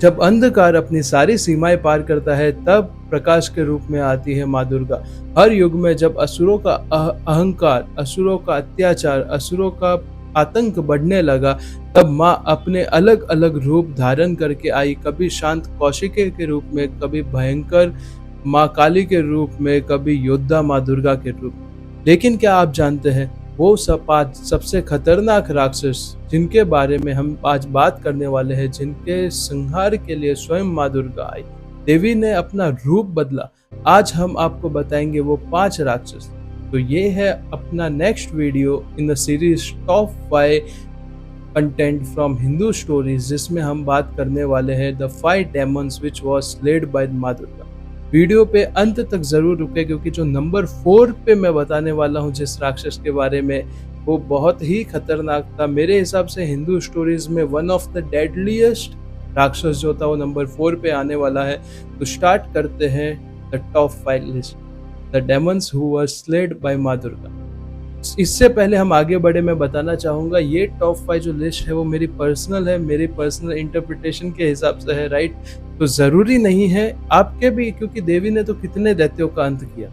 जब अंधकार अपनी सारी सीमाएं पार करता है तब प्रकाश के रूप में आती है माँ दुर्गा। हर युग में जब असुरों का अहंकार, असुरों का अत्याचार, असुरों का आतंक बढ़ने लगा, तब माँ अपने अलग अलग रूप धारण करके आई। कभी शांत कौशिकी के रूप में, कभी भयंकर माँ काली के रूप में, कभी योद्धा माँ दुर्गा के रूप में। लेकिन क्या आप जानते हैं वो सब 5 सबसे खतरनाक राक्षस जिनके बारे में हम आज बात करने वाले हैं, जिनके संहार के लिए स्वयं माँ दुर्गा आई, देवी ने अपना रूप बदला। आज हम आपको बताएंगे वो 5 राक्षस। तो ये है अपना next video in the series top 5 content from Hindu stories, जिसमें हम बात करने वाले हैं the 5 demons which was slayed by माँ दुर्गा। वीडियो पे अंत तक जरूर रुके, क्योंकि जो नंबर 4 पे मैं बताने वाला हूँ जिस राक्षस के बारे में, वो बहुत ही खतरनाक था। मेरे हिसाब से हिंदू स्टोरीज में वन ऑफ द डेडलीस्ट राक्षस जो था वो नंबर 4 पे आने वाला है। तो स्टार्ट करते हैं the top 5 list, the demons who were slayed by माँ दुर्गा। इससे पहले हम आगे बढ़े, मैं बताना चाहूँगा ये टॉप 5 जो लिस्ट है वो मेरी पर्सनल है, मेरी पर्सनल इंटरप्रिटेशन के हिसाब से है, राइट। तो ज़रूरी नहीं है आपके भी, क्योंकि देवी ने तो कितने दैत्यों का अंत किया।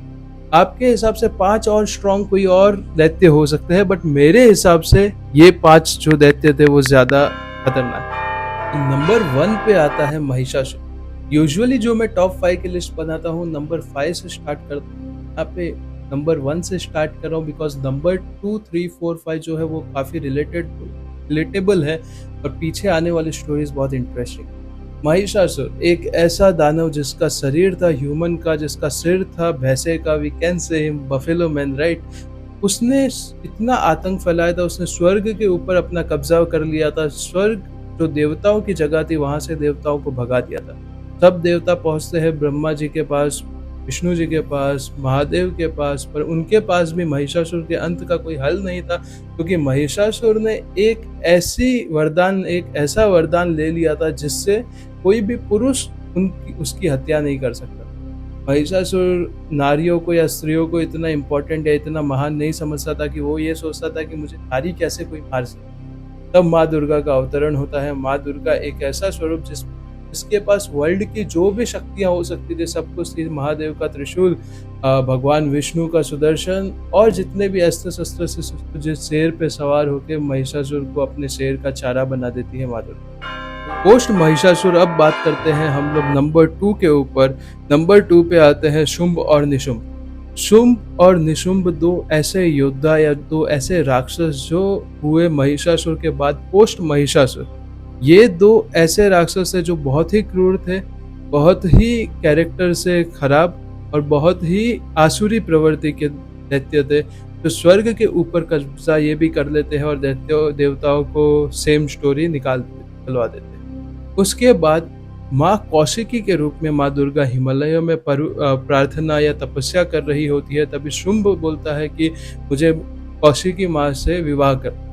आपके हिसाब से 5 और स्ट्रॉन्ग कोई और दैत्य हो सकते हैं, बट मेरे हिसाब से ये 5 जो दैत्य थे वो ज़्यादा खतरनाक। नंबर 1 पे आता है महिषासुर। यूजुअली जो मैं टॉप 5 की लिस्ट बनाता हूँ नंबर 5 से स्टार्ट करता हूँ, यहाँ पे नंबर 1 से स्टार्ट कर रहा हूँ, बिकॉज नंबर 2, 3, 4, 5 जो है वो काफ़ी रिलेटेबल है और पीछे आने वाली स्टोरीज बहुत इंटरेस्टिंग। महिषासुर एक ऐसा दानव जिसका शरीर था ह्यूमन का, जिसका सिर था भैंसे का, we can say him buffalo man, right. उसने इतना आतंक फैलाया था, उसने स्वर्ग के ऊपर अपना कब्जा कर लिया था। स्वर्ग जो देवताओं की जगह थी वहां से देवताओं को भगा दिया था। सब देवता पहुंचते हैं ब्रह्मा जी के पास, विष्णु जी के पास, महादेव के पास, पर उनके पास भी महिषासुर के अंत का कोई हल नहीं था, क्योंकि महिषासुर ने एक ऐसा वरदान ले लिया था जिससे कोई भी पुरुष उसकी हत्या नहीं कर सकता। महिषासुर नारियों को या स्त्रियों को इतना इम्पोर्टेंट या इतना महान नहीं समझता था कि वो ये सोचता था कि मुझे नारी कैसे कोई मार सकता। तब माँ दुर्गा का अवतरण होता है। माँ दुर्गा एक ऐसा स्वरूप जिसके पास वर्ल्ड की जो भी शक्तियां हो सकती थी सब कुछ थी। महादेव का त्रिशूल, भगवान विष्णु का सुदर्शन और जितने भी अस्त्र शस्त्र से सुसज्जित शेर पे सवार होकर महिषासुर को अपने शेर का चारा बना देती है माँ दुर्गा। पोस्ट महिषासुर अब बात करते हैं हम लोग नंबर 2 के ऊपर। नंबर 2 पे आते हैं शुंभ और निशुंभ। शुंभ और निशुंभ 2 ऐसे योद्धा या 2 ऐसे राक्षस जो हुए महिषासुर के बाद पोस्ट महिषासुर। ये 2 ऐसे राक्षस थे जो बहुत ही क्रूर थे, बहुत ही कैरेक्टर से खराब और बहुत ही आसुरी प्रवृत्ति के दैत्य थे, जो स्वर्ग के ऊपर कब्जा ये भी कर लेते हैं और देवताओं को सेम स्टोरी निकलवा देते हैं। उसके बाद माँ कौशिकी के रूप में माँ दुर्गा हिमालयों में प्रार्थना या तपस्या कर रही होती है। तभी शुंभ बोलता है कि मुझे कौशिकी माँ से विवाह कर।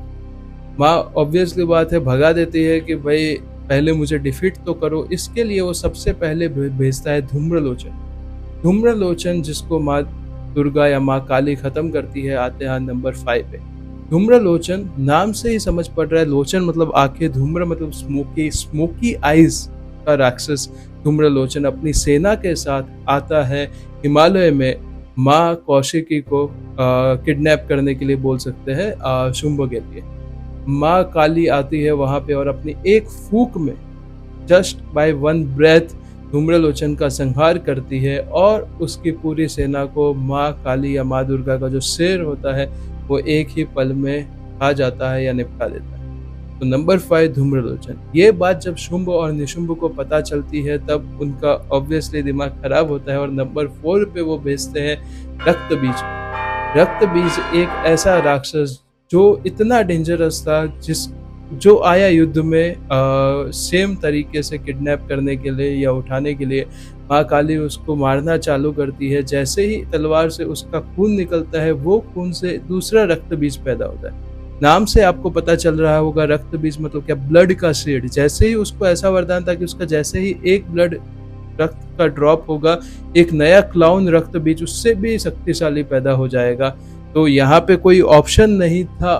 माँ ऑब्वियसली बात है भगा देती है कि भाई पहले मुझे डिफीट तो करो। इसके लिए वो सबसे पहले भेजता है धूम्रलोचन। धूम्रलोचन जिसको माँ दुर्गा या माँ काली खत्म करती है, आते हैं नंबर 5 पे। धूम्रलोचन नाम से ही समझ पड़ रहा है, लोचन मतलब आंखें, धूम्र मतलब स्मोकी आईज का राक्षस धूम्रलोचन अपनी सेना के साथ आता है हिमालय में माँ कौशिकी को किडनैप करने के लिए, बोल सकते हैं शुंभ के लिए। माँ काली आती है वहां पे और अपनी एक फूक में, just by one breath, Dhumralochan का संहार करती है और उसकी पूरी सेना को माँ काली या माँ दुर्गा का जो शेर होता है वो एक ही पल में खा जाता है या निपटा देता है। तो नंबर 5 धूम्रलोचन। ये बात जब शुंभ और निशुंभ को पता चलती है तब उनका ऑब्वियसली दिमाग खराब होता है और नंबर 4 पे वो भेजते हैं रक्तबीज। रक्तबीज एक ऐसा राक्षस जो इतना डेंजरस था, जो आया युद्ध में सेम तरीके से किडनैप करने के लिए या उठाने के लिए। माँ काली उसको मारना चालू करती है। जैसे ही तलवार से उसका खून निकलता है, वो खून से दूसरा रक्त बीज पैदा होता है। नाम से आपको पता चल रहा होगा रक्त बीज मतलब क्या, ब्लड का सीड। जैसे ही उसको ऐसा वरदान था कि उसका जैसे ही एक ब्लड रक्त का ड्रॉप होगा, एक नया क्लाउन रक्त बीज उससे भी शक्तिशाली पैदा हो जाएगा। तो यहाँ पे कोई ऑप्शन नहीं था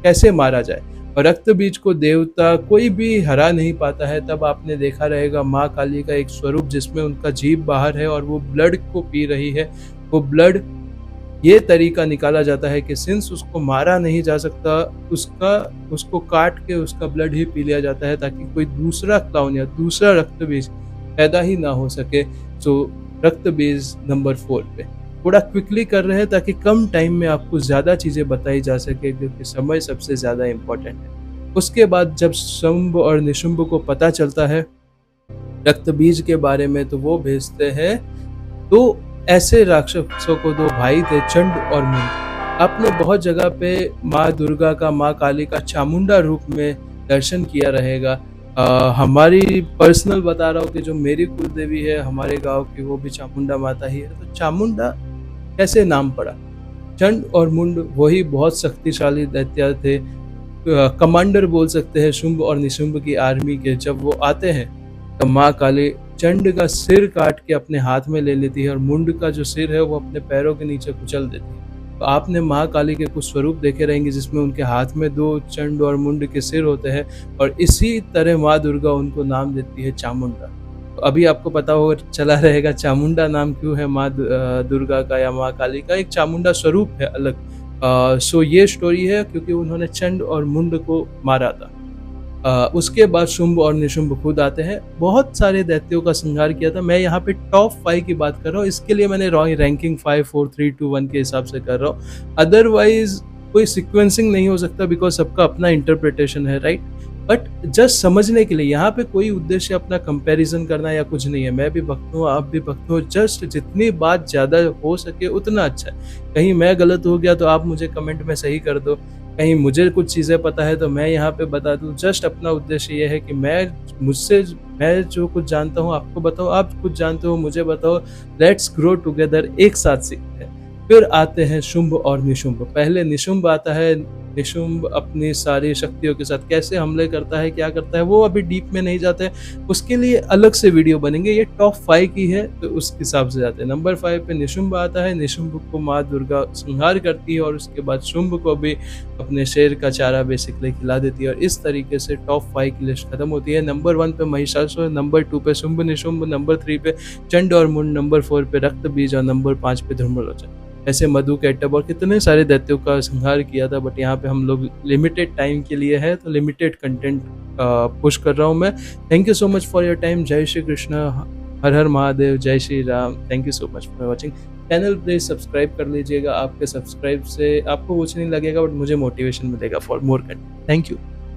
कैसे मारा जाए। और रक्त बीज को देवता कोई भी हरा नहीं पाता है। तब आपने देखा रहेगा माँ काली का एक स्वरूप जिसमें उनका जीभ बाहर है और वो ब्लड को पी रही है। वो ब्लड, ये तरीका निकाला जाता है कि सिंस उसको मारा नहीं जा सकता, उसको काट के उसका ब्लड ही पी लिया जाता है ताकि कोई दूसरा क्लाउन या दूसरा रक्त बीज पैदा ही ना हो सके। सो रक्त बीज नंबर 4 पे थोड़ा क्विकली कर रहे हैं ताकि कम टाइम में आपको ज़्यादा चीज़ें बताई जा सके, क्योंकि समय सबसे ज़्यादा इम्पोर्टेंट है। उसके बाद जब शुंभ और निशुंभ को पता चलता है रक्त बीज के बारे में, तो वो भेजते हैं 2 ऐसे राक्षसों को। 2 भाई थे, चंड और मुंड। आपने बहुत जगह पे माँ दुर्गा का, माँ काली का चामुंडा रूप में दर्शन किया रहेगा। हमारी पर्सनल बता रहा हूँ कि जो मेरी कुलदेवी है हमारे गांव की, वो भी चामुंडा माता ही है। तो चामुंडा कैसे नाम पड़ा? चंड और मुंड वही बहुत शक्तिशाली दैत्य थे, कमांडर बोल सकते हैं शुंभ और निशुंभ की आर्मी के। जब वो आते हैं तो माँ काली चंड का सिर काट के अपने हाथ में ले लेती है और मुंड का जो सिर है वो अपने पैरों के नीचे कुचल देती है। तो आपने महाकाली के कुछ स्वरूप देखे रहेंगे जिसमें उनके हाथ में 2 चंड और मुंड के सिर होते हैं, और इसी तरह माँ दुर्गा उनको नाम देती है चामुंडा। तो अभी आपको पता हो चला रहेगा चामुंडा नाम क्यों है माँ दुर्गा का या माँ काली का। एक चामुंडा स्वरूप है अलग। सो ये स्टोरी है क्योंकि उन्होंने चंड और मुंड को मारा था। उसके बाद शुंभ और निशुंभ खुद आते हैं। बहुत सारे दैत्यों का संहार किया था। मैं यहाँ पे टॉप 5 की बात कर रहा हूँ, इसके लिए मैंने रैंकिंग 5 4 3 2 1 के हिसाब से कर रहा हूँ। अदरवाइज कोई सीक्वेंसिंग नहीं हो सकता, बिकॉज सबका अपना इंटरप्रिटेशन है, राइट। बट जस्ट समझने के लिए, यहाँ पे कोई उद्देश्य अपना कंपैरिजन करना या कुछ नहीं है। मैं भी भक्त हूँ, आप भी भक्त हो। जस्ट जितनी बात ज़्यादा हो सके उतना अच्छा है। कहीं मैं गलत हो गया तो आप मुझे कमेंट में सही कर दो, कहीं मुझे कुछ चीज़ें पता है तो मैं यहाँ पे बता दूँ। जस्ट अपना उद्देश्य ये है कि मैं जो कुछ जानता हूँ आपको बताओ, आप कुछ जानते हो मुझे बताओ। लेट्स ग्रो टुगेदर, एक साथ सीखते हैं। फिर आते हैं शुंभ और निशुंभ। पहले निशुंभ आता है। निशुंभ अपनी सारी शक्तियों के साथ कैसे हमले करता है, क्या करता है, वो अभी डीप में नहीं जाते हैं, उसके लिए अलग से वीडियो बनेंगे। ये टॉप 5 की है तो उस हिसाब से जाते हैं। नंबर 5 पे निशुंभ आता है। निशुंभ को माँ दुर्गा संहार करती है और उसके बाद शुंभ को भी अपने शेर का चारा बेसिकली खिला देती है, और इस तरीके से टॉप 5 की लिस्ट खत्म होती है। नंबर 1 पे महिषासुर, नंबर 2 पे शुंभ निशुंभ, नंबर 3 पे चंड और मुंड, नंबर 4 पे रक्त बीज और नंबर 5 पे धूम्रलोचन। ऐसे मधु कैटब और कितने सारे दैत्यों का संहार किया था। बट यहाँ पे हम लोग लिमिटेड टाइम के लिए है तो लिमिटेड कंटेंट पुश कर रहा हूँ मैं। Thank you so much for your time. जय श्री कृष्ण, हर हर महादेव, जय Shri Ram. Thank you so much for watching. Channel please subscribe कर लीजिएगा। आपके सब्सक्राइब से आपको कुछ नहीं लगेगा बट मुझे मोटिवेशन मिलेगा for more content. Thank you.